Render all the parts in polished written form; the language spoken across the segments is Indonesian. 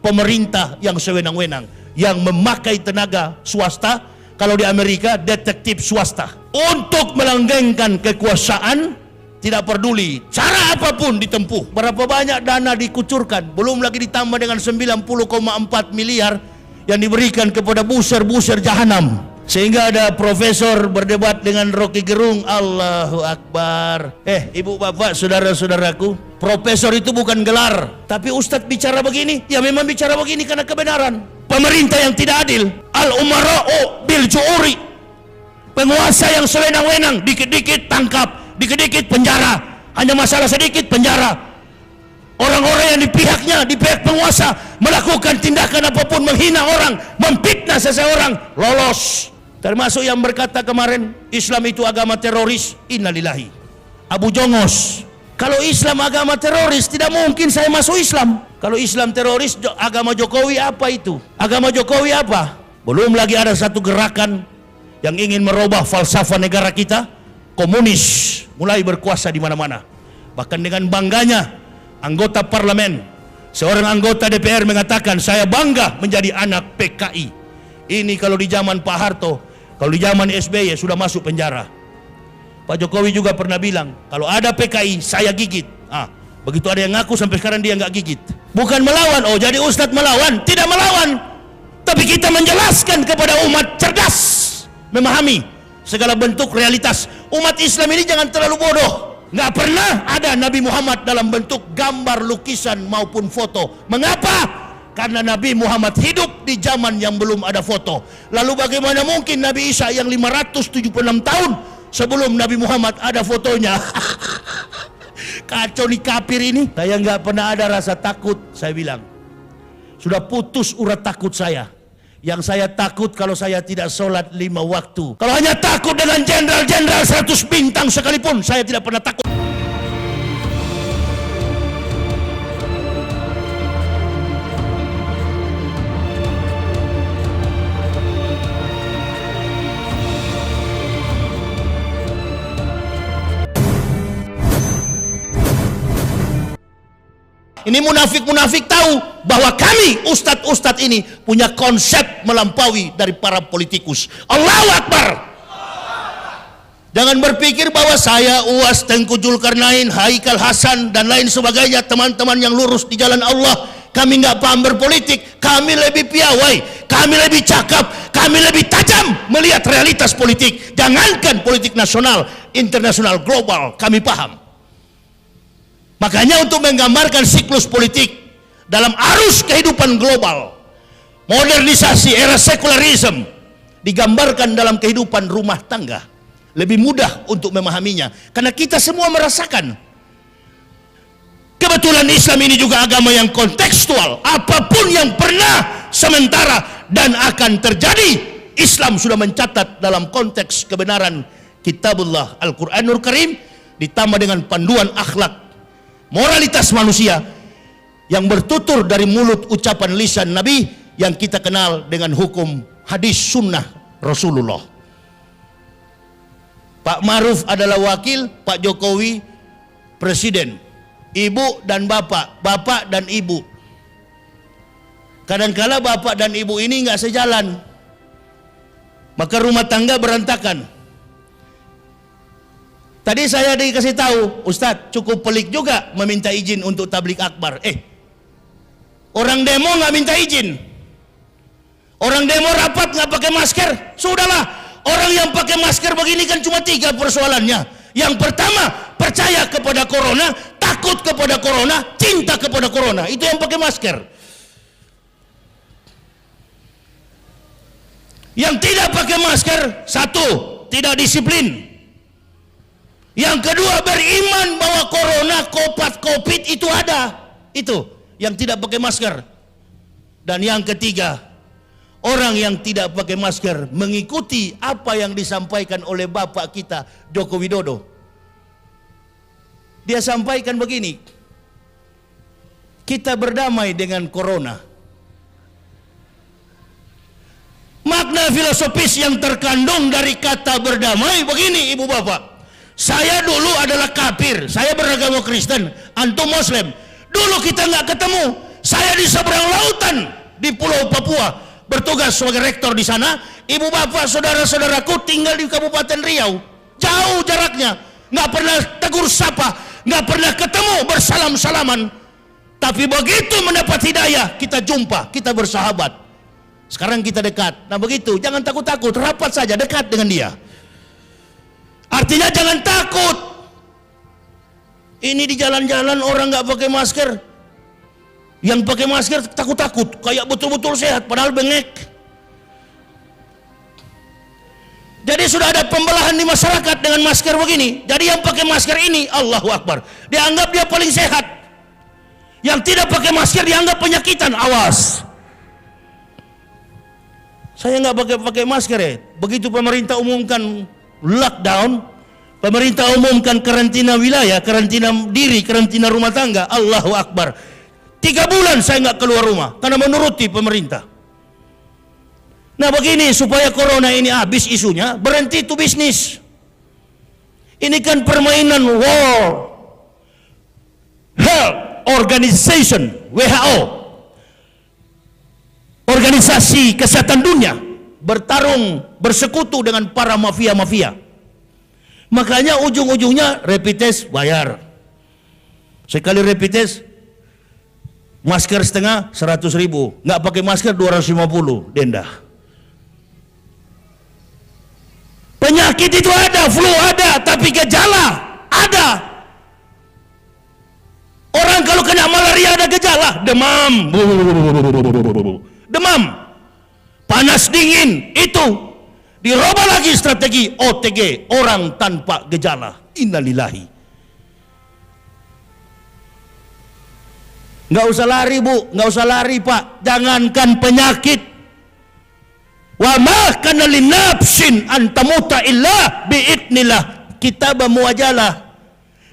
pemerintah yang sewenang-wenang, yang memakai tenaga swasta, kalau di Amerika detektif swasta, untuk melanggengkan kekuasaan. Tidak peduli cara apapun ditempuh, berapa banyak dana dikucurkan, belum lagi ditambah dengan 90,4 miliar yang diberikan kepada buser-buser jahanam. Sehingga ada profesor berdebat dengan Rocky Gerung. Allahu Akbar. Ibu bapak, saudara-saudaraku, profesor itu bukan gelar. Tapi ustadz bicara begini, ya memang bicara begini karena kebenaran. Pemerintah yang tidak adil, al-umara'u bil ju'uri, penguasa yang sewenang-wenang, dikit-dikit tangkap, dikit-dikit penjara, hanya masalah sedikit penjara. Orang-orang yang di pihaknya, di pihak penguasa, melakukan tindakan apapun, menghina orang, memfitnah seseorang, lolos. Termasuk yang berkata kemarin, Islam itu agama teroris. Innalillahi. Abu Jongos, kalau Islam agama teroris, tidak mungkin saya masuk Islam. Kalau Islam teroris, agama Jokowi apa itu? Agama Jokowi apa? Belum lagi ada satu gerakan yang ingin merubah falsafah negara kita. Komunis mulai berkuasa di mana-mana. Bahkan dengan bangganya anggota parlemen, seorang anggota DPR mengatakan, saya bangga menjadi anak PKI. Ini kalau di zaman Pak Harto, kalau di zaman SBY sudah masuk penjara. Pak Jokowi juga pernah bilang, kalau ada PKI saya gigit. Begitu ada yang ngaku sampai sekarang dia nggak gigit. Bukan melawan, oh jadi Ustadz melawan? Tidak melawan, tapi kita menjelaskan kepada umat cerdas, memahami segala bentuk realitas. Umat Islam ini jangan terlalu bodoh. Nggak pernah ada Nabi Muhammad dalam bentuk gambar, lukisan maupun foto. Mengapa? Karena Nabi Muhammad hidup di zaman yang belum ada foto. Lalu bagaimana mungkin Nabi Isa yang 576 tahun sebelum Nabi Muhammad ada fotonya? Kacau nih kafir ini. Saya nggak pernah ada rasa takut, saya bilang. Sudah putus urat takut saya. Yang saya takut kalau saya tidak sholat 5 waktu. Kalau hanya takut dengan jenderal-jenderal 100 bintang sekalipun, saya tidak pernah takut. Ini munafik-munafik tahu bahwa kami ustadz-ustadz ini punya konsep melampaui dari para politikus. Allahu Akbar. Jangan berpikir bahwa saya, Uwas, Tengku Zulkarnain, Haikal Hasan dan lain sebagainya, teman-teman yang lurus di jalan Allah, kami nggak paham berpolitik. Kami lebih piawai, kami lebih cakap, kami lebih tajam melihat realitas politik. Jangankan politik nasional, internasional, global, kami paham. Makanya untuk menggambarkan siklus politik dalam arus kehidupan global, modernisasi, era sekularisme digambarkan dalam kehidupan rumah tangga, lebih mudah untuk memahaminya karena kita semua merasakan. Kebetulan Islam ini juga agama yang kontekstual. Apapun yang pernah, sementara dan akan terjadi, Islam sudah mencatat dalam konteks kebenaran Kitabullah Al-Quranul Karim, ditambah dengan panduan akhlak moralitas manusia yang bertutur dari mulut ucapan lisan Nabi yang kita kenal dengan hukum hadis sunnah Rasulullah. Pak Maruf adalah wakil, Pak Jokowi presiden, ibu dan bapak, bapak dan ibu. Kadangkala bapak dan ibu ini nggak sejalan, maka rumah tangga berantakan. Tadi saya dikasih tahu, Ustadz, cukup pelik juga meminta izin untuk tablik akbar. Orang demo nggak minta izin, orang demo rapat nggak pakai masker. Sudahlah, orang yang pakai masker begini kan cuma 3 persoalannya. Yang pertama, percaya kepada corona, takut kepada corona, cinta kepada corona. Itu yang pakai masker. Yang tidak pakai masker, 1, tidak disiplin. Yang kedua, beriman bahwa corona, covid itu ada. Itu yang tidak pakai masker. Dan yang ketiga, orang yang tidak pakai masker mengikuti apa yang disampaikan oleh Bapak kita Joko Widodo. Dia sampaikan begini, kita berdamai dengan corona. Makna filosofis yang terkandung dari kata berdamai begini, ibu bapak. Saya dulu adalah kafir, saya beragama Kristen, antum Muslim. Dulu kita nggak ketemu, Saya di seberang lautan di Pulau Papua, bertugas sebagai rektor di sana. Ibu bapak saudara-saudaraku tinggal di Kabupaten Riau, jauh jaraknya, nggak pernah tegur sapa, nggak pernah ketemu bersalam-salaman. Tapi begitu mendapat hidayah, kita jumpa, kita bersahabat. Sekarang kita dekat. Nah begitu, jangan takut-takut, rapat saja, dekat dengan dia. Artinya jangan takut. Ini di jalan-jalan orang nggak pakai masker, yang pakai masker takut-takut, kayak betul-betul sehat, padahal bengek. Jadi sudah ada pembelahan di masyarakat dengan masker begini. Jadi yang pakai masker ini, Allahu Akbar, dianggap dia paling sehat. Yang tidak pakai masker dianggap penyakitan. Awas. Saya nggak pakai masker ya. Begitu pemerintah umumkan lockdown, pemerintah umumkan karantina wilayah, karantina diri, karantina rumah tangga, Allahu Akbar. 3 bulan saya nggak keluar rumah karena menuruti pemerintah. Nah begini, supaya corona ini habis isunya, berhenti itu bisnis. Ini kan permainan World Health Organization, WHO, organisasi kesehatan dunia, bertarung, bersekutu dengan para mafia-mafia. Makanya ujung-ujungnya rapid test bayar. Sekali rapid test, masker setengah 100.000, nggak pakai masker 250 denda. Penyakit itu ada, flu ada, tapi gejala ada. Orang kalau kena malaria ada gejala, demam, demam, panas dingin, itu dirubah lagi strategi OTG, orang tanpa gejala. Innalillahi. Nggak usah lari bu, nggak usah lari pak, jangankan penyakit. Wa ma kana linafsin an tamuta illa biidnillah, kitab muajalah.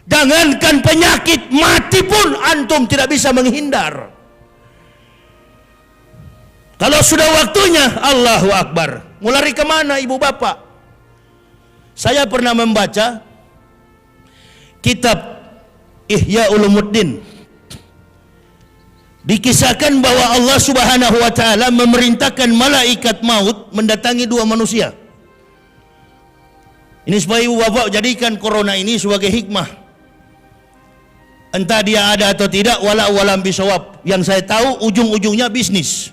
Jangankan penyakit, mati pun antum tidak bisa menghindar. Kalau sudah waktunya, Allahu Akbar. Mau lari kemana ibu bapak? Saya pernah membaca kitab Ihya Ulumuddin. Dikisahkan bahwa Allah Subhanahu wa taala memerintahkan malaikat maut mendatangi 2 manusia. Ini supaya ibu bapak jadikan corona ini sebagai hikmah. Entah dia ada atau tidak, walam bisawab. Yang saya tahu ujung-ujungnya bisnis.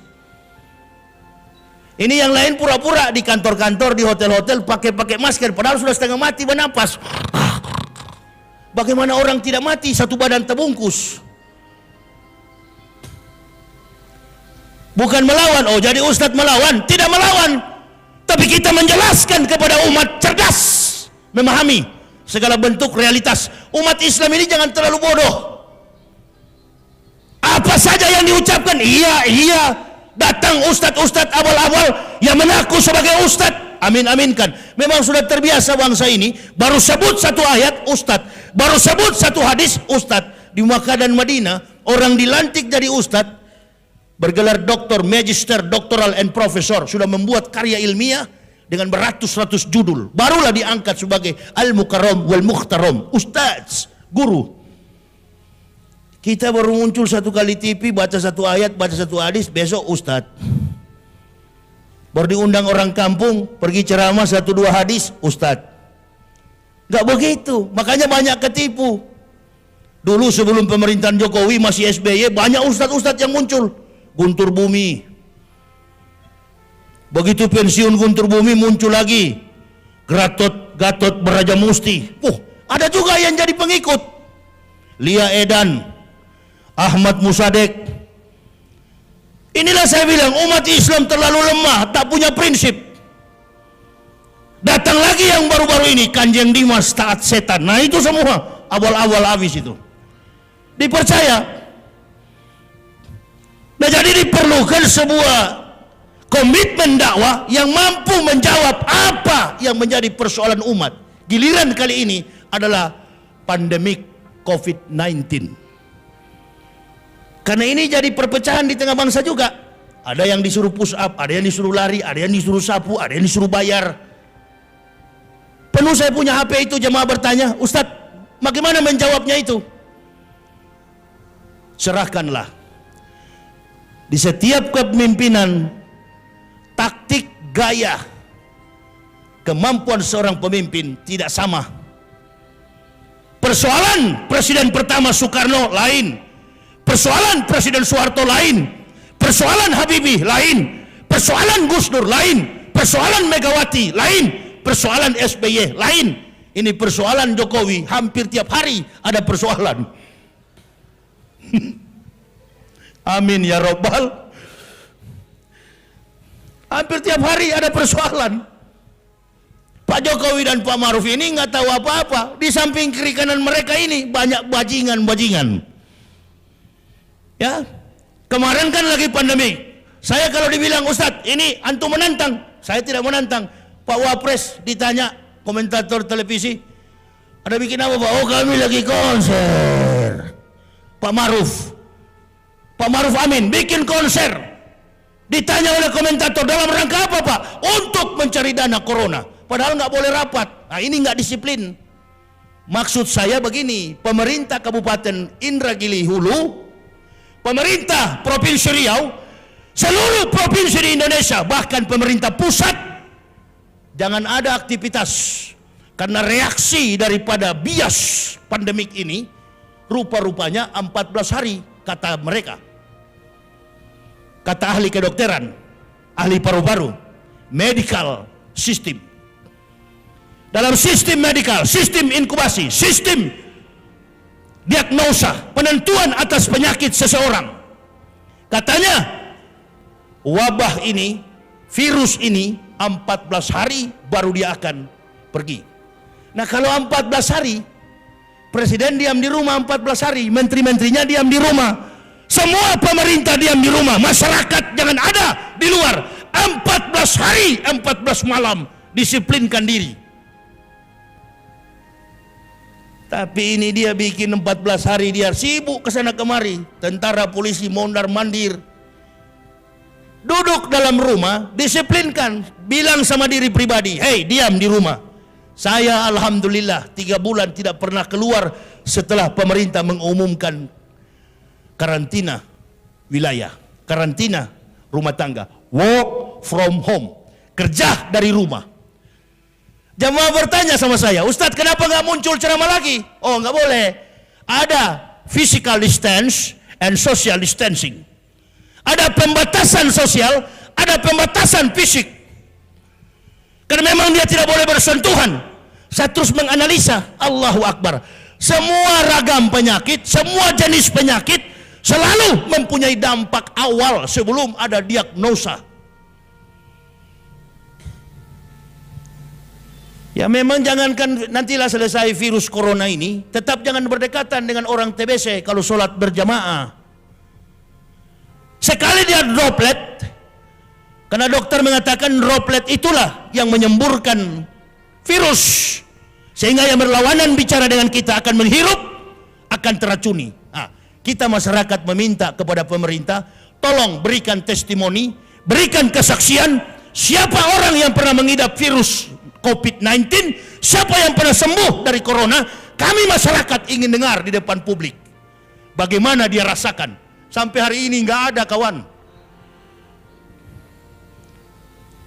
Ini yang lain pura-pura di kantor-kantor, di hotel-hotel pakai masker, padahal sudah setengah mati bernapas. Bagaimana orang tidak mati, satu badan terbungkus? Bukan melawan, oh jadi ustadz melawan, tidak melawan. Tapi kita menjelaskan kepada umat cerdas, memahami segala bentuk realitas. Umat Islam ini jangan terlalu bodoh. Apa saja yang diucapkan, iya. Datang ustadz-ustadz awal-awal yang mengaku sebagai ustadz, amin-aminkan. Memang sudah terbiasa bangsa ini, baru sebut satu ayat, ustadz. Baru sebut satu hadis, ustadz. Di Makkah dan Madinah, orang dilantik jadi ustadz, bergelar doktor, magister, doktoral, and profesor, sudah membuat karya ilmiah dengan beratus-ratus judul, barulah diangkat sebagai al-mukarram wal mukhtaram, ustaz, guru. Kita baru muncul satu kali TV, baca satu ayat, baca satu hadis, besok ustaz. Baru diundang orang kampung, pergi ceramah 1-2 hadis, ustaz. Gak begitu, makanya banyak ketipu. Dulu sebelum pemerintahan Jokowi masih SBY, banyak ustaz-ustaz yang muncul. Guntur Bumi. Begitu pensiun Guntur Bumi, muncul lagi Gatot Brajamusti. Ada juga yang jadi pengikut. Lia Edan, Ahmad Musadek. Inilah saya bilang, umat Islam terlalu lemah, tak punya prinsip. Datang lagi yang baru-baru ini, Kanjeng Dimas taat setan. Nah itu semua awal-awal habis itu. Dipercaya. Nah jadi diperlukan sebuah komitmen dakwah yang mampu menjawab apa yang menjadi persoalan umat. Giliran kali ini adalah pandemik COVID-19. Karena ini jadi perpecahan di tengah bangsa juga. Ada yang disuruh push up, ada yang disuruh lari, ada yang disuruh sapu, ada yang disuruh bayar. Penuh saya punya HP itu, jemaah bertanya, Ustadz, bagaimana menjawabnya itu? Serahkanlah. Di setiap kepemimpinan, taktik, gaya, kemampuan seorang pemimpin tidak sama. Persoalan Presiden pertama Soekarno lain, persoalan Presiden Soeharto lain, persoalan Habibie lain, persoalan Gus Dur lain, persoalan Megawati lain, persoalan SBY lain. Ini persoalan Jokowi, hampir tiap hari ada persoalan. Amin ya Rabbal. Hampir tiap hari ada persoalan. Pak Jokowi dan Pak Maruf ini nggak tahu apa-apa. Di samping kiri kanan mereka ini banyak bajingan-bajingan. Ya, kemarin kan lagi pandemi. Saya kalau dibilang Ustadz, ini antum menantang, saya tidak menantang. Pak Wapres ditanya komentator televisi, ada bikin apa Pak? Oh kami lagi konser. Pak Maruf Amin bikin konser. Ditanya oleh komentator dalam rangka apa Pak? Untuk mencari dana corona. Padahal nggak boleh rapat. Nah ini nggak disiplin. Maksud saya begini, pemerintah Kabupaten Indragiri Hulu, pemerintah Provinsi Riau, seluruh provinsi di Indonesia, bahkan pemerintah pusat, jangan ada aktivitas. Karena reaksi daripada bias pandemik ini, rupa-rupanya 14 hari, kata mereka. Kata ahli kedokteran, ahli paru-paru, medical system. Dalam sistem medikal, sistem inkubasi, sistem diagnosa, penentuan atas penyakit seseorang. Katanya, wabah ini, virus ini, 14 hari baru dia akan pergi. Nah kalau 14 hari, Presiden diam di rumah 14 hari, menteri-menterinya diam di rumah, semua pemerintah diam di rumah, masyarakat jangan ada di luar. 14 hari, 14 malam, disiplinkan diri. Tapi ini dia bikin 14 hari dia sibuk kesana kemari. Tentara polisi mondar-mandir. Duduk dalam rumah, disiplinkan. Bilang sama diri pribadi, hei diam di rumah. Saya alhamdulillah 3 bulan tidak pernah keluar setelah pemerintah mengumumkan karantina wilayah. Karantina rumah tangga. Work from home. Kerja dari rumah. Jamaah bertanya sama saya, Ustadz kenapa nggak muncul ceramah lagi? Oh nggak boleh. Ada physical distance and social distancing. Ada pembatasan sosial, ada pembatasan fisik. Karena memang dia tidak boleh bersentuhan. Saya terus menganalisa, Allahu Akbar. Semua ragam penyakit, semua jenis penyakit selalu mempunyai dampak awal sebelum ada diagnosa. Ya memang jangankan nantilah selesai virus corona ini, tetap jangan berdekatan dengan orang TBC kalau sholat berjamaah. Sekali dia droplet, karena dokter mengatakan droplet itulah yang menyemburkan virus, sehingga yang berlawanan bicara dengan kita akan menghirup, akan teracuni. Nah, kita masyarakat meminta kepada pemerintah, tolong berikan testimoni, berikan kesaksian, siapa orang yang pernah mengidap virus COVID-19, siapa yang pernah sembuh dari corona, kami masyarakat ingin dengar di depan publik. Bagaimana dia rasakan. Sampai hari ini nggak ada kawan.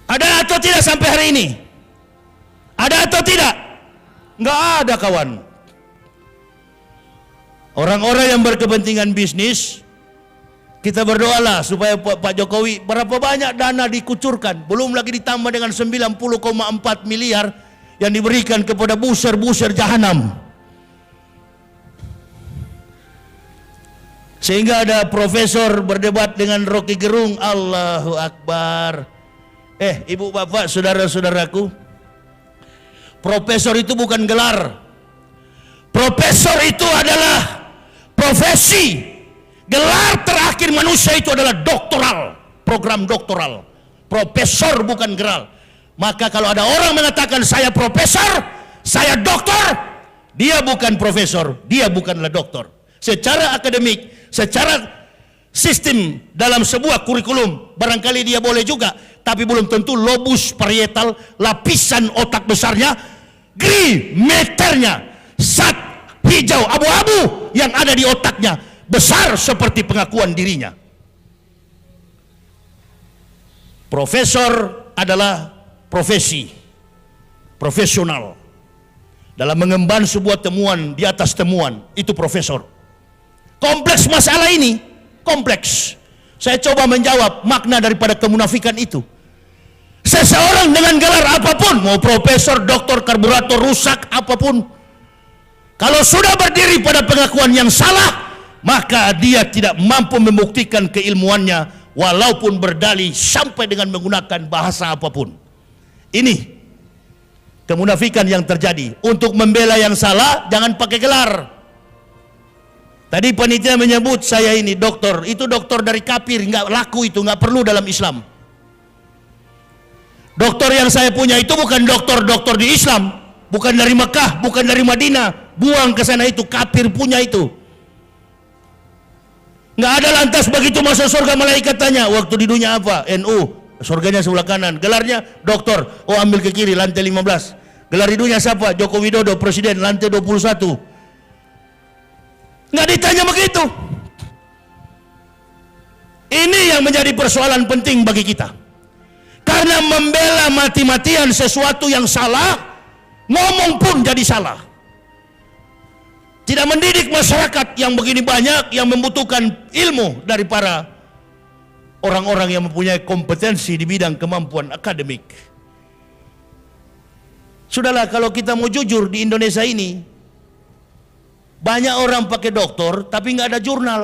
Ada atau tidak sampai hari ini? Ada atau tidak? Nggak ada kawan. Orang-orang yang berkepentingan bisnis, kita berdoalah supaya Pak Jokowi berapa banyak dana dikucurkan, belum lagi ditambah dengan 90,4 miliar yang diberikan kepada buser-buser jahanam. Sehingga ada profesor berdebat dengan Rocky Gerung, Allahu Akbar. Ibu bapak, saudara-saudaraku, profesor itu bukan gelar. Profesor itu adalah profesi. Gelar terakhir manusia itu adalah doktoral, program doktoral. Profesor bukan gelar. Maka kalau ada orang mengatakan saya profesor, saya doktor, dia bukan profesor, dia bukanlah doktor. Secara akademik, secara sistem dalam sebuah kurikulum, barangkali dia boleh juga, tapi belum tentu lobus parietal, lapisan otak besarnya, gri meternya, zat hijau abu-abu yang ada di otaknya besar seperti pengakuan dirinya. Profesor adalah profesi, profesional. Dalam mengemban sebuah temuan di atas temuan, itu profesor. Kompleks masalah ini, kompleks. Saya coba menjawab makna daripada kemunafikan itu. Seseorang dengan gelar apapun, mau profesor, doktor, karburator, rusak, apapun, kalau sudah berdiri pada pengakuan yang salah, maka dia tidak mampu membuktikan keilmuannya, walaupun berdalih sampai dengan menggunakan bahasa apapun. Ini kemunafikan yang terjadi. Untuk membela yang salah, jangan pakai gelar. Tadi panitia menyebut saya ini dokter, itu dokter dari kafir, nggak laku itu, nggak perlu dalam Islam. Dokter yang saya punya itu bukan dokter di Islam, bukan dari Mekah, bukan dari Madinah, buang ke sana, itu kafir punya itu. Nggak ada, lantas begitu masuk surga malaikat tanya, waktu di dunia apa? NU, surganya sebelah kanan. Gelarnya dokter, oh ambil ke kiri, lantai 15. Gelar di dunia siapa? Joko Widodo, presiden, lantai 21. Nggak ditanya begitu. Ini yang menjadi persoalan penting bagi kita. Karena membela mati-matian sesuatu yang salah, ngomong pun jadi salah. Tidak mendidik masyarakat yang begini banyak, yang membutuhkan ilmu dari para orang-orang yang mempunyai kompetensi di bidang kemampuan akademik. Sudahlah, kalau kita mau jujur, di Indonesia ini banyak orang pakai doktor tapi nggak ada jurnal.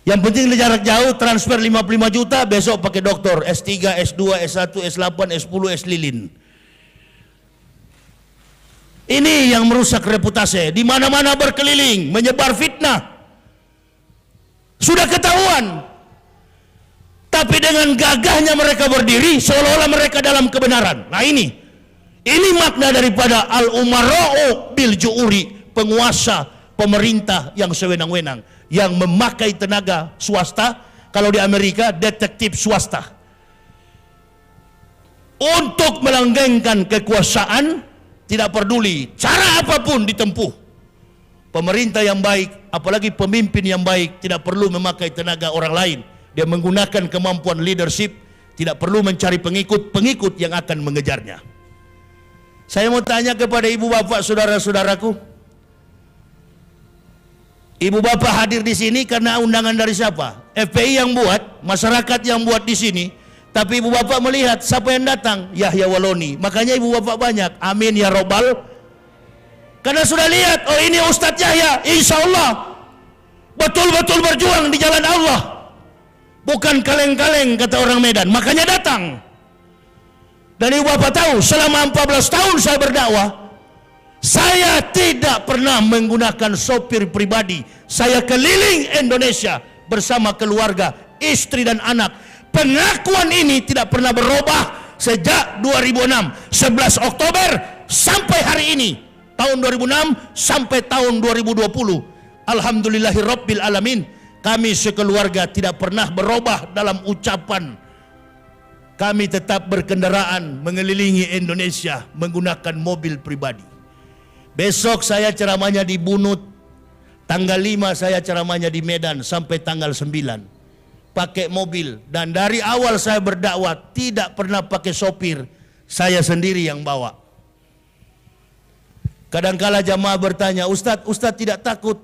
Yang penting jarak jauh, transfer 55 juta, besok pakai doktor S3, S2, S1, S8, S10, S-lilin. Ini yang merusak reputasi. Di mana-mana berkeliling, menyebar fitnah. Sudah ketahuan. Tapi dengan gagahnya mereka berdiri, seolah-olah mereka dalam kebenaran. Nah ini makna daripada al-umara'u bil ju'uri, penguasa, pemerintah yang sewenang-wenang, yang memakai tenaga swasta. Kalau di Amerika, detektif swasta, untuk melanggengkan kekuasaan. Tidak peduli cara apapun ditempuh. Pemerintah yang baik, apalagi pemimpin yang baik, tidak perlu memakai tenaga orang lain. Dia menggunakan kemampuan leadership, tidak perlu mencari pengikut yang akan mengejarnya. Saya mau tanya kepada ibu bapak, saudara-saudaraku. Ibu bapak hadir di sini karena undangan dari siapa? FPI yang buat, masyarakat yang buat di sini. Tapi ibu bapak melihat siapa yang datang? Yahya Waloni. Makanya ibu bapak banyak. Amin ya robbal. Karena sudah lihat, oh ini Ustadz Yahya, insya Allah betul-betul berjuang di jalan Allah, bukan kaleng-kaleng kata orang Medan. Makanya datang. Dan ibu bapak tahu, selama 14 tahun saya berdakwah, saya tidak pernah menggunakan sopir pribadi. Saya keliling Indonesia bersama keluarga, istri dan anak. Pengakuan ini tidak pernah berubah sejak 2006, 11 Oktober sampai hari ini, tahun 2006 sampai tahun 2020. Alhamdulillahirabbil alamin, kami sekeluarga tidak pernah berubah dalam ucapan. Kami tetap berkendaraan mengelilingi Indonesia menggunakan mobil pribadi. Besok saya ceramahnya di Bunut, tanggal 5 saya ceramahnya di Medan sampai tanggal 9. Pakai mobil, dan dari awal saya berdakwah tidak pernah pakai sopir, saya sendiri yang bawa. Kadangkala jamaah bertanya, Ustadz tidak takut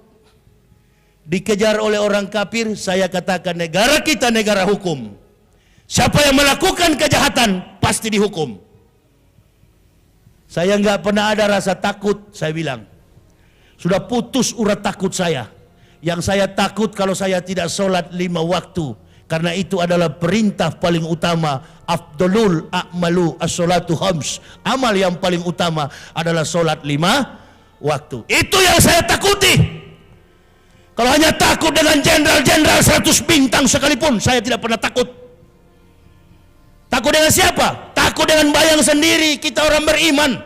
dikejar oleh orang kafir? Saya katakan, negara kita negara hukum. Siapa yang melakukan kejahatan pasti dihukum. Saya nggak pernah ada rasa takut, saya bilang. Sudah putus urat takut saya. Yang saya takut kalau saya tidak sholat 5 waktu. Karena itu adalah perintah paling utama. Afdalul a'malu as-sholatu khams. Amal yang paling utama adalah sholat 5 waktu. Itu yang saya takuti. Kalau hanya takut dengan jenderal-jenderal 100 bintang sekalipun, saya tidak pernah takut. Takut dengan siapa? Takut dengan bayang sendiri. Kita orang beriman.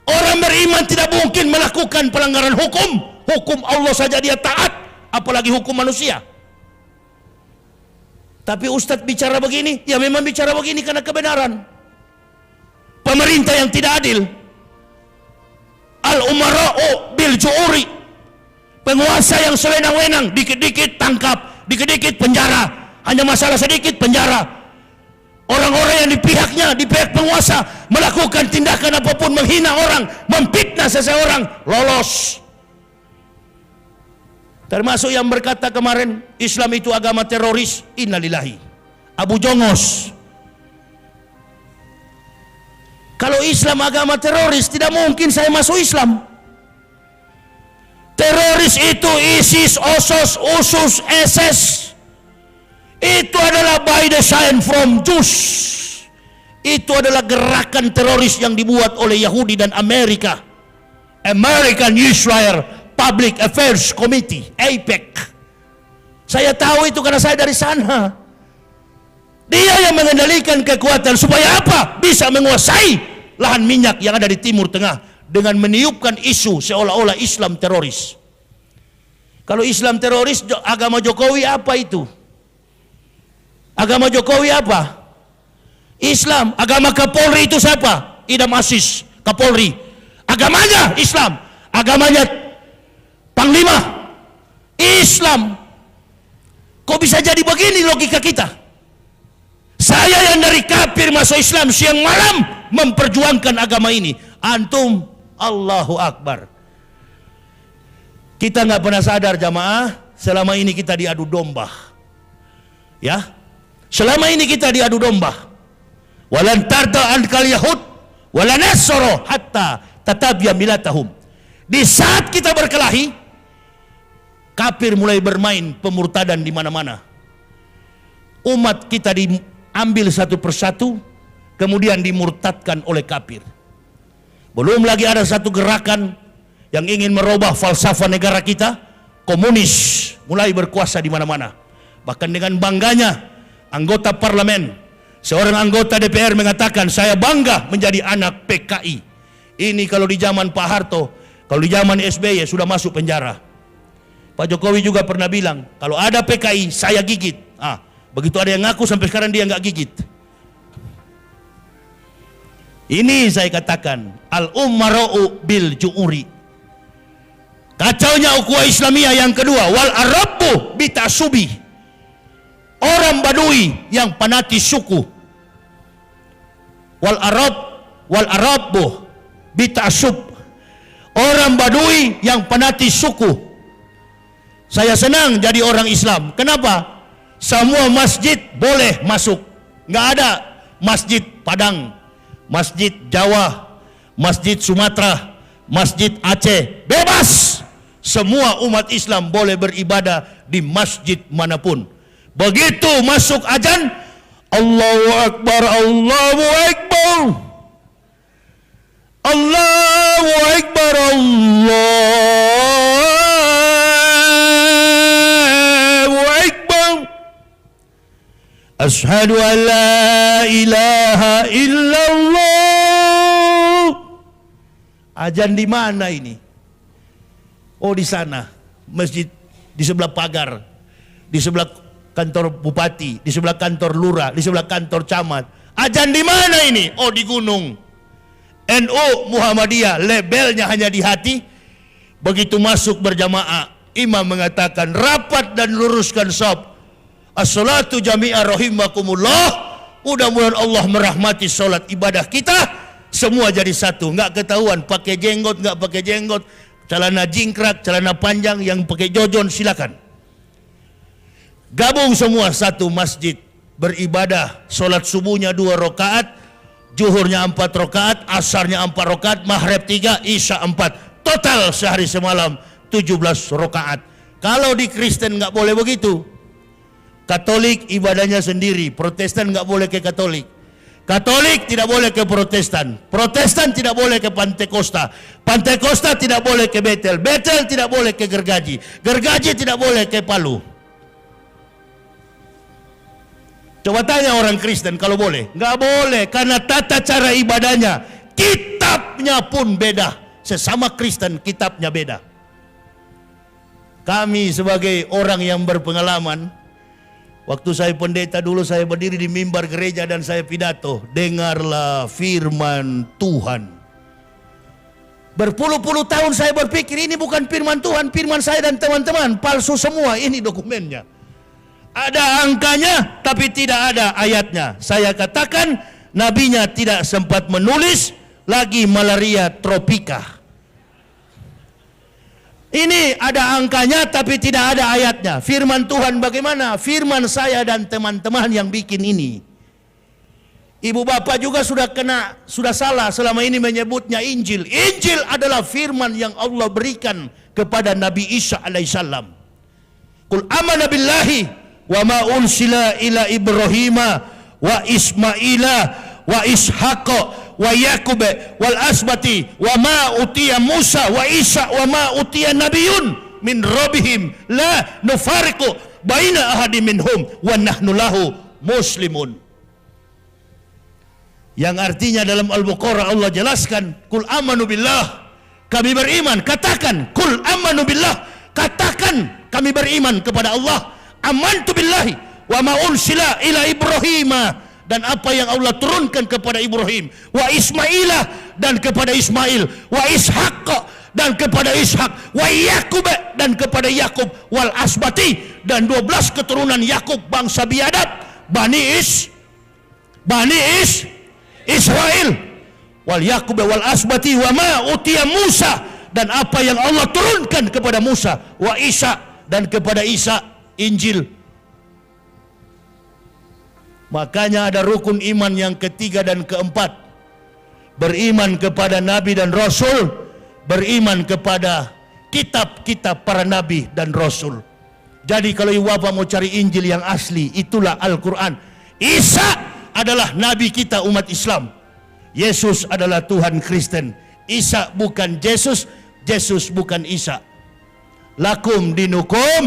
Orang beriman tidak mungkin melakukan pelanggaran hukum. Hukum Allah saja dia taat, apalagi hukum manusia. Tapi Ustadz bicara begini, ya memang bicara begini karena kebenaran. Pemerintah yang tidak adil, al-umara'u bil ju'uri, penguasa yang sewenang-wenang, dikit-dikit tangkap, dikit-dikit penjara, hanya masalah sedikit penjara. Orang-orang yang di pihaknya, di pihak penguasa, melakukan tindakan apapun, menghina orang, memfitnah seseorang, lolos. Termasuk yang berkata kemarin, Islam itu agama teroris, innalillahi. Abu Jongos. Kalau Islam agama teroris, tidak mungkin saya masuk Islam. Teroris itu ISIS, OSOS, USUS, SS. Itu adalah by design from Jews. Itu adalah gerakan teroris yang dibuat oleh Yahudi dan Amerika. American Israel Public Affairs Committee, AIPAC. Saya tahu itu karena saya dari sana. Dia yang mengendalikan kekuatan supaya apa? Bisa menguasai lahan minyak yang ada di Timur Tengah dengan meniupkan isu seolah-olah Islam teroris. Kalau Islam teroris, agama Jokowi apa itu? Agama Jokowi apa? Islam. Agama Kapolri itu siapa? Idam Aziz, Kapolri. Agamanya Islam. Agamanya Panglima Islam. Kok bisa jadi begini logika kita? Saya yang dari kafir masuk Islam siang malam memperjuangkan agama ini. Antum, Allahu Akbar. Kita nggak pernah sadar jamaah, selama ini kita diadu domba. Ya. Selama ini kita diadu domba. Walan tarda ankal yahud walan nasara hatta tatabya milatahum. Di saat kita berkelahi, kafir mulai bermain pemurtadan di mana-mana. Umat kita diambil satu persatu, kemudian dimurtadkan oleh kafir. Belum lagi ada satu gerakan yang ingin merubah falsafah negara kita, komunis mulai berkuasa di mana-mana. Bahkan dengan bangganya anggota parlemen, seorang anggota DPR mengatakan, saya bangga menjadi anak PKI. Ini kalau di zaman Pak Harto, kalau di zaman SBY sudah masuk penjara. Pak Jokowi juga pernah bilang, kalau ada PKI saya gigit. Begitu ada yang ngaku sampai sekarang dia nggak gigit. Ini saya katakan al-ummara'u bil ju'uri. Kacaunya ukhuwah Islamiyah yang kedua, wal arabu bitasubi. Orang Badui yang fanatis suku. Wal arabu bitasub. Orang Badui yang fanatis suku. Saya senang jadi orang Islam. Kenapa? Semua masjid boleh masuk. Nggak ada masjid Padang, masjid Jawa, masjid Sumatera, masjid Aceh. Bebas. Semua umat Islam boleh beribadah di masjid manapun. Begitu masuk azan, Allahu Akbar, Allahu Akbar, Allahu Akbar, Allahu Akbar, Ashhadu an la ilaha illallah. Azan di mana ini? Oh, di sana, masjid di sebelah pagar, di sebelah kantor bupati, di sebelah kantor lurah, di sebelah kantor camat. Azan di mana ini? Oh, di gunung. NU Muhammadiyah, labelnya hanya di hati. Begitu masuk berjamaah, imam mengatakan rapat dan luruskan shaf. As-salatu jami'ah rahimakumullah. Mudah-mudahan Allah merahmati salat ibadah kita. Semua jadi satu, nggak ketahuan pakai jenggot, nggak pakai jenggot, celana jingkrak, celana panjang, yang pakai jojon silakan. Gabung semua satu masjid, beribadah, solat subuhnya 2 rakaat, zuhurnya 4 rakaat, asarnya 4 rakaat, maghrib 3, isya 4. Total sehari semalam 17 rakaat. Kalau di Kristen nggak boleh begitu. Katolik ibadahnya sendiri, Protestan nggak boleh ke Katolik. Katolik tidak boleh ke Protestan. Protestan tidak boleh ke Pantekosta. Pantekosta tidak boleh ke Betel. Betel tidak boleh ke Gergaji. Gergaji tidak boleh ke Palu. Coba tanya orang Kristen kalau boleh. Nggak boleh, karena tata cara ibadahnya, kitabnya pun beda. Sesama Kristen kitabnya beda. Kami sebagai orang yang berpengalaman, waktu saya pendeta dulu, saya berdiri di mimbar gereja dan saya pidato, dengarlah firman Tuhan. Berpuluh-puluh tahun saya berpikir ini bukan firman Tuhan, firman saya dan teman-teman, palsu semua, ini dokumennya. Ada angkanya tapi tidak ada ayatnya. Saya katakan nabinya tidak sempat menulis lagi malaria tropika. Ini ada angkanya tapi tidak ada ayatnya. Firman Tuhan bagaimana? Firman saya dan teman-teman yang bikin ini. Ibu bapak juga sudah salah selama ini menyebutnya Injil. Injil adalah firman yang Allah berikan kepada Nabi Isa alaihissalam. Qul amana billahi wa ma unsila ila Ibrahima wa Ismaila wa Ishaqa wa Yakub wal asbati wa ma utiya Musa wa Isa wa ma utiya nabiyun min rabbihim la nufariqu baina ahadin minhum wa nahnu lahu muslimun. Yang artinya dalam Al-Baqarah Allah jelaskan, kul amanu billah, kami beriman. Katakan, kul amanu billah, katakan kami beriman kepada Allah. Amantu billahi wa ma unsila ila Ibrahima, dan apa yang Allah turunkan kepada Ibrahim, wa Ismailah, dan kepada Ismail, wa Ishaq, dan kepada Ishak, wa Yakub, dan kepada Yakub, wal asbati, dan 12 keturunan Yakub, bangsa biadab, Bani Israel, wal Yakub wal asbati wa ma utiya Musa, dan apa yang Allah turunkan kepada Musa, wa Isa, dan kepada Isa, Injil. Makanya ada rukun iman yang ketiga dan keempat. Beriman kepada Nabi dan Rasul, beriman kepada kitab-kitab para Nabi dan Rasul. Jadi kalau ibu bapak mau cari Injil yang asli, itulah Al-Quran. Isa adalah Nabi kita umat Islam. Yesus adalah Tuhan Kristen. Isa bukan Yesus, Yesus bukan Isa. Lakum dinukum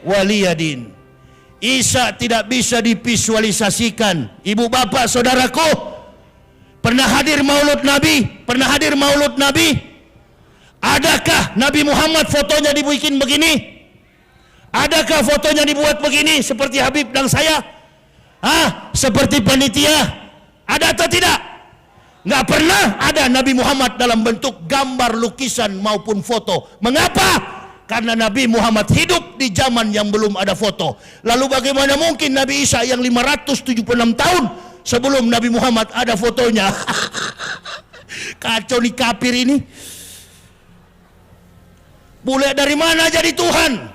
waliyadin. Isa tidak bisa divisualisasikan. Ibu bapak saudaraku, pernah hadir maulud Nabi? Pernah hadir maulud Nabi? Adakah Nabi Muhammad fotonya dibikin begini? Adakah fotonya dibuat begini seperti Habib dan saya? Seperti panitia? Ada atau tidak? Nggak pernah ada Nabi Muhammad dalam bentuk gambar, lukisan maupun foto. Mengapa? Karena Nabi Muhammad hidup di zaman yang belum ada foto. Lalu bagaimana mungkin Nabi Isa yang 576 tahun sebelum Nabi Muhammad ada fotonya? Kacau nih kafir ini. Bule dari mana jadi Tuhan?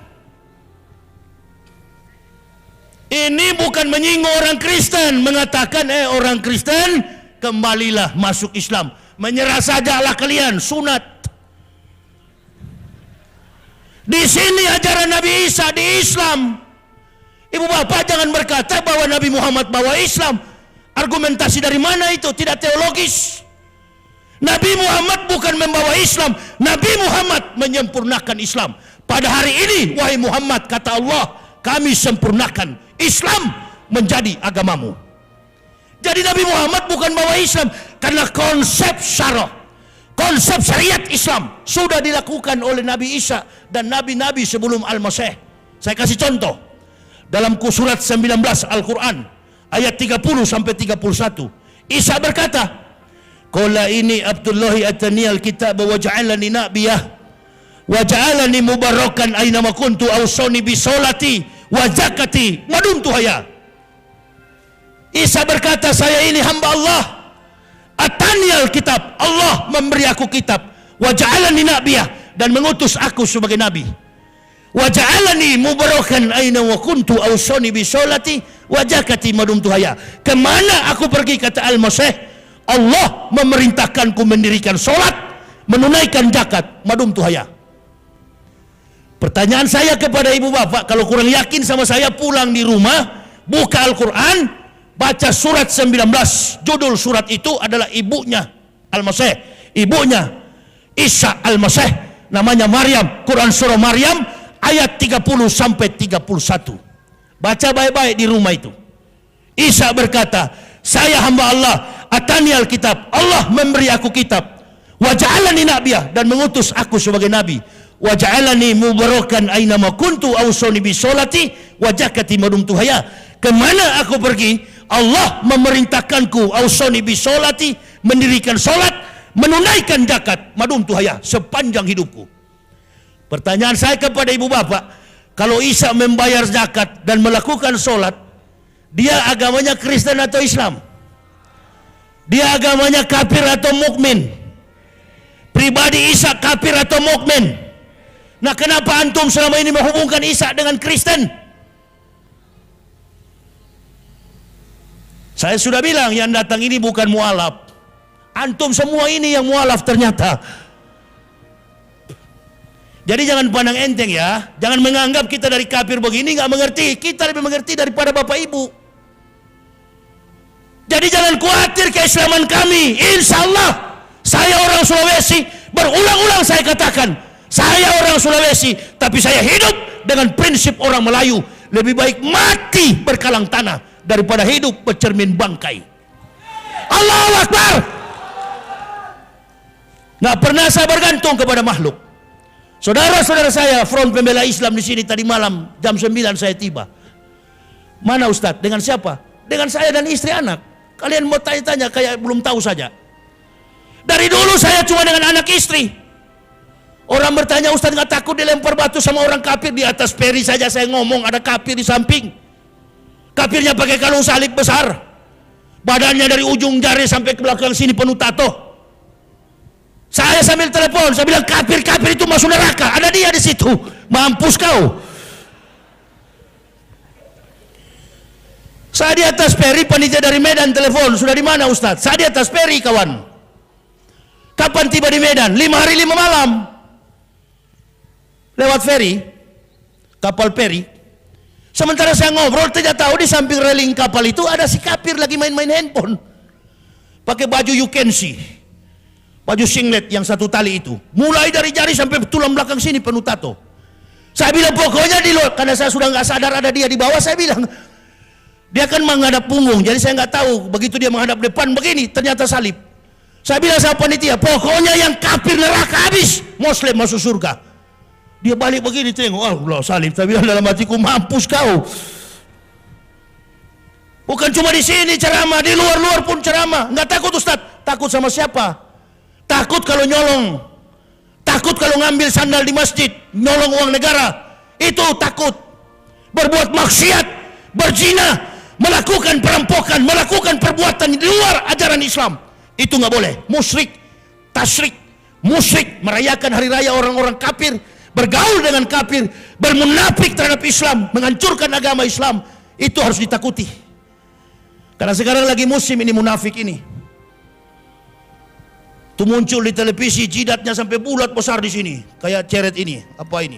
Ini bukan menyinggung orang Kristen, mengatakan orang Kristen kembalilah masuk Islam. Menyerah sajalah kalian, sunat. Di sini ajaran Nabi Isa di Islam. Ibu bapak jangan berkata bahwa Nabi Muhammad bawa Islam. Argumentasi dari mana itu? Tidak teologis. Nabi Muhammad bukan membawa Islam. Nabi Muhammad menyempurnakan Islam. Pada hari ini, wahai Muhammad, kata Allah, kami sempurnakan Islam menjadi agamamu. Jadi Nabi Muhammad bukan bawa Islam. Karena konsep syarah, konsep syariat Islam sudah dilakukan oleh Nabi Isa dan nabi-nabi sebelum Al-Masih. Saya kasih contoh. Dalam surat 19 Al-Quran ayat 30 sampai 31. Isa berkata, "Qala ini Abdullahi atani al-kitab wa ja'alani nabiyah wa ja'alani mubarakan aina ma kuntu awsani bi salati wa zakati ma dumtu hayya." Isa berkata, saya ini hamba Allah. Atani al-kitab, Allah memberi aku kitab. Wa ja'alani nabiyah, dan mengutus aku sebagai nabi. Wa ja'alani mubarakan aina wa kuntu awsani bi salati wa zakati ma dumtu hayya. Kemana aku pergi, kata Al-Masih, Allah memerintahkanku mendirikan solat, menunaikan zakat, madum tuhaya. Pertanyaan saya kepada ibu bapak, kalau kurang yakin sama saya, pulang di rumah, buka Al-Quran, baca surat 19. Judul surat itu adalah ibunya Al-Masih, ibunya Isa Al-Masih, namanya Maryam. Quran surah Maryam ayat 30 sampai 31. Baca baik-baik di rumah itu. Isa berkata, saya hamba Allah, atani al-kitab, Allah memberi aku kitab, wa ja'alani nabiyah, dan mengutus aku sebagai nabi, wa ja'alani mubarakan aina ma kuntu awsani bi salati wa zakati ma dumtu hayya. Kemana aku pergi, Allah memerintahkanku awsani bi salati, mendirikan salat, menunaikan zakat, ma dumtu hayya, sepanjang hidupku. Pertanyaan saya kepada ibu bapak, kalau Isa membayar zakat dan melakukan sholat, dia agamanya Kristen atau Islam? Dia agamanya kafir atau mukmin? Pribadi Isa kafir atau mukmin? Nah, kenapa antum selama ini menghubungkan Isa dengan Kristen? Saya sudah bilang yang datang ini bukan mualaf. Antum semua ini yang mualaf ternyata. Jadi jangan pandang enteng ya. Jangan menganggap kita dari kafir begini nggak mengerti. Kita lebih mengerti daripada bapak ibu. Jadi jangan khawatir keislaman kami. Insya Allah saya orang Sulawesi. Berulang-ulang saya katakan, saya orang Sulawesi, tapi saya hidup dengan prinsip orang Melayu. Lebih baik mati berkalang tanah daripada hidup bercermin bangkai. Allahu Akbar. Nggak pernah saya bergantung kepada makhluk. Saudara-saudara saya, Front Pembela Islam di sini tadi malam jam 9 saya tiba. Mana Ustadz? Dengan siapa? Dengan saya dan istri anak. Kalian mau tanya-tanya kayak belum tahu saja. Dari dulu saya cuma dengan anak istri. Orang bertanya, Ustadz nggak takut dilempar batu sama orang kafir? Di atas peri saja saya ngomong ada kafir di samping. Kafirnya pakai kalung salib besar. Badannya dari ujung jari sampai ke belakang sini penuh tato. Saya sambil telepon, saya bilang kafir-kafir itu masuk neraka. Ada dia di situ. Mampus kau. Saya di atas peri, panitia dari Medan telepon. Sudah di mana Ustadz? Saya di atas peri kawan. Kapan tiba di Medan? 5 hari 5 malam. Lewat feri, kapal peri. Sementara saya ngobrol, tidak tahu di samping railing kapal itu ada si kafir lagi main-main handphone. Pakai baju you can see. Baju singlet yang satu tali itu. Mulai dari jari sampai tulang belakang sini penuh tato. Saya bilang pokoknya di luar, karena saya sudah nggak sadar ada dia di bawah, saya bilang dia akan menghadap punggung, jadi saya nggak tahu. Begitu dia menghadap depan begini, ternyata salib. Saya bilang sama panitia, pokoknya yang kafir neraka habis, Muslim masuk surga. Dia balik begini tengok, Allah salib. Saya bilang dalam hatiku, mampus kau. Bukan cuma di sini ceramah, di luar-luar pun ceramah. Nggak takut Ustaz? Takut sama siapa? Takut kalau nyolong, takut kalau ngambil sandal di masjid, nyolong uang negara, itu takut. Berbuat maksiat, berzina, melakukan perampokan, melakukan perbuatan di luar ajaran Islam, itu nggak boleh. Musyrik, tasyrik, musyrik, merayakan hari raya orang-orang kafir, bergaul dengan kafir, bermunafik terhadap Islam, menghancurkan agama Islam, itu harus ditakuti. Karena sekarang lagi musim ini munafik ini. Itu muncul di televisi, jidatnya sampai bulat besar di sini, kayak ceret ini. Apa ini?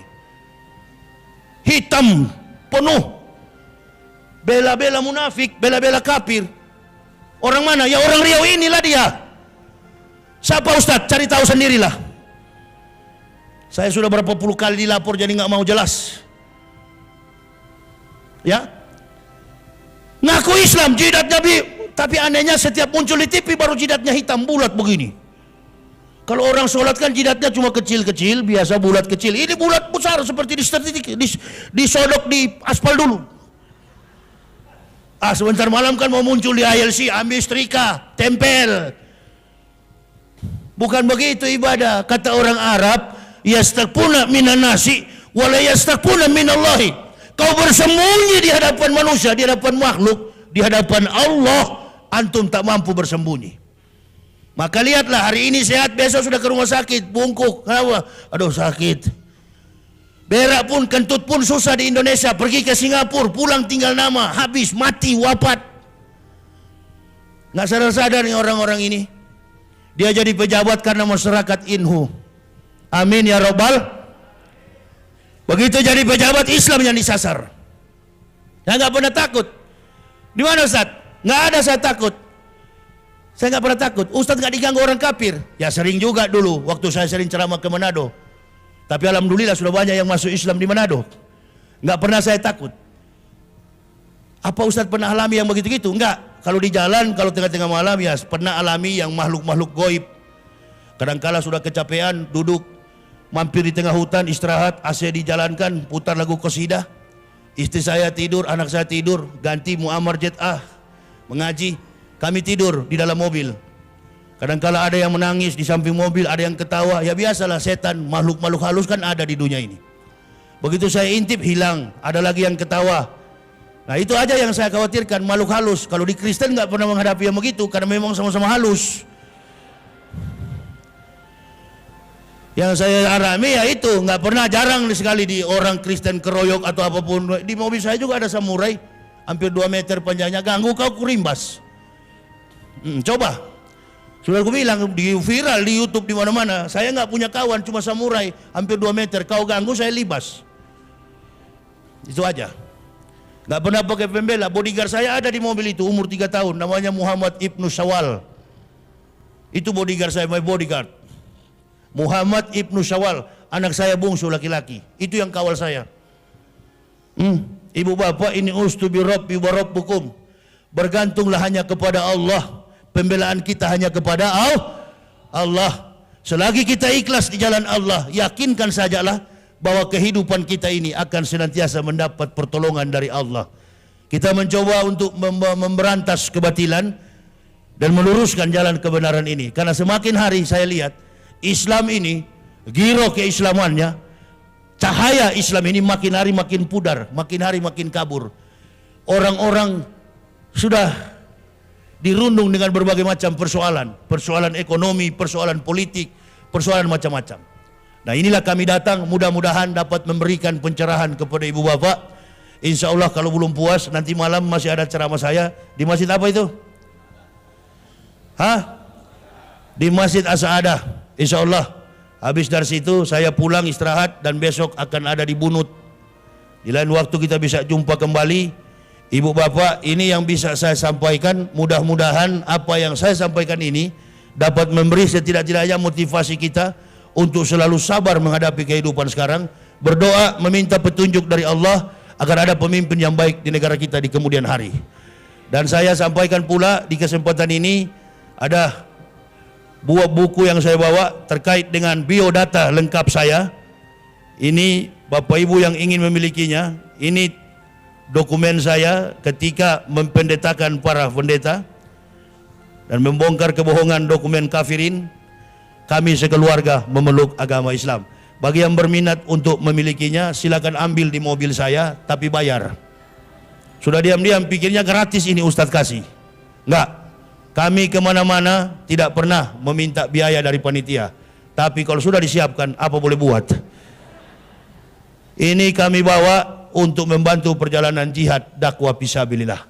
Hitam penuh. Bela-bela munafik, bela-bela kafir. Orang mana? Ya orang Riau inilah dia. Siapa Ustadz? Cari tahu sendirilah. Saya sudah berapa puluh kali dilapor jadi nggak mau jelas. Ya? Ngaku Islam, jidatnya tapi anehnya setiap muncul di TV baru jidatnya hitam bulat begini. Kalau orang sholat kan jidatnya cuma kecil-kecil, biasa bulat kecil. Ini bulat besar seperti disodok di aspal dulu. Sebentar malam kan mau muncul di ILC, ambil setrika, tempel. Bukan begitu ibadah. Kata orang Arab, yastakuna minan nasi, wala yastakuna minallahi. Kau bersembunyi di hadapan manusia, di hadapan makhluk, di hadapan Allah, antum tak mampu bersembunyi. Maka lihatlah, hari ini sehat, besok sudah ke rumah sakit, bungkuk, kenapa? Aduh sakit. Berak pun, kentut pun susah di Indonesia, pergi ke Singapura, pulang tinggal nama, habis, mati, wafat. Nggak sadar-sadar nih orang-orang ini. Dia jadi pejabat karena masyarakat inhu. Amin ya Rabbal. Begitu jadi pejabat Islam yang disasar. Saya nggak pernah takut. Di mana Ustaz? Nggak ada saya takut. Saya nggak pernah takut. Ustadz nggak diganggu orang kafir. Ya sering juga dulu, waktu saya sering ceramah ke Manado. Tapi alhamdulillah sudah banyak yang masuk Islam di Manado. Nggak pernah saya takut. Apa Ustadz pernah alami yang begitu-gitu? Enggak. Kalau di jalan, kalau tengah-tengah malam ya pernah alami yang makhluk-makhluk goib. Kadangkala sudah kecapean, duduk, mampir di tengah hutan, istirahat, AC dijalankan, putar lagu qasidah. Istri saya tidur, anak saya tidur, ganti Muammar Jet A, mengaji. Kami tidur di dalam mobil. Kadang-kala ada yang menangis di samping mobil, ada yang ketawa. Ya biasalah setan, makhluk-makhluk halus kan ada di dunia ini. Begitu saya intip hilang, ada lagi yang ketawa. Nah itu aja yang saya khawatirkan, makhluk halus. Kalau di Kristen nggak pernah menghadapi yang begitu, karena memang sama-sama halus. Yang saya alami ya itu, nggak pernah, jarang sekali di orang Kristen keroyok atau apapun. Di mobil saya juga ada samurai, hampir 2 meter panjangnya, ganggu kau kurimbas. Coba. Sudah aku bilang di viral di YouTube di mana-mana. Saya nggak punya kawan, cuma samurai hampir 2 meter. Kau ganggu saya libas. Itu aja. Nggak pernah pakai pembela. Bodyguard saya ada di mobil itu, umur 3 tahun. Namanya Muhammad Ibnu Syawal. Itu bodyguard saya, my bodyguard. Muhammad Ibnu Syawal, anak saya bungsu laki-laki. Itu yang kawal saya. Ibu bapak, ini ustu bi rabbi wa rabbukum. Bergantunglah hanya kepada Allah. Pembelaan kita hanya kepada Allah. Selagi kita ikhlas di jalan Allah, yakinkan sajalah bahwa kehidupan kita ini akan senantiasa mendapat pertolongan dari Allah. Kita mencoba untuk memberantas kebatilan dan meluruskan jalan kebenaran ini. Karena semakin hari saya lihat Islam ini, giro keislamannya, cahaya Islam ini makin hari makin pudar, makin hari makin kabur. Orang-orang sudah dirundung dengan berbagai macam persoalan. Persoalan ekonomi, persoalan politik, persoalan macam-macam. Nah inilah kami datang, mudah-mudahan dapat memberikan pencerahan kepada ibu bapak. Insya Allah kalau belum puas, nanti malam masih ada ceramah saya. Di masjid apa itu? Di Masjid As-Sa'adah. Insya Allah habis dari situ saya pulang istirahat dan besok akan ada di Bunut. Di lain waktu kita bisa jumpa kembali. Ibu bapak, ini yang bisa saya sampaikan. Mudah-mudahan apa yang saya sampaikan ini dapat memberi setidak-tidaknya motivasi kita untuk selalu sabar menghadapi kehidupan sekarang. Berdoa meminta petunjuk dari Allah agar ada pemimpin yang baik di negara kita di kemudian hari. Dan saya sampaikan pula di kesempatan ini ada buah buku yang saya bawa terkait dengan biodata lengkap saya. Ini bapak ibu yang ingin memilikinya, ini dokumen saya ketika mempendetakan para pendeta dan membongkar kebohongan dokumen kafirin. Kami sekeluarga memeluk agama Islam. Bagi yang berminat untuk memilikinya, silakan ambil di mobil saya, tapi bayar. Sudah diam-diam pikirnya gratis ini Ustadz kasih. Enggak, kami kemana-mana tidak pernah meminta biaya dari panitia. Tapi kalau sudah disiapkan, apa boleh buat. Ini kami bawa untuk membantu perjalanan jihad dakwah fisabilillah.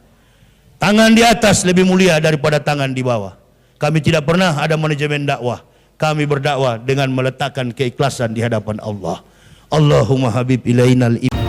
Tangan di atas lebih mulia daripada tangan di bawah. Kami tidak pernah ada manajemen dakwah. Kami berdakwah dengan meletakkan keikhlasan di hadapan Allah. Allahumma habib ilainal iman.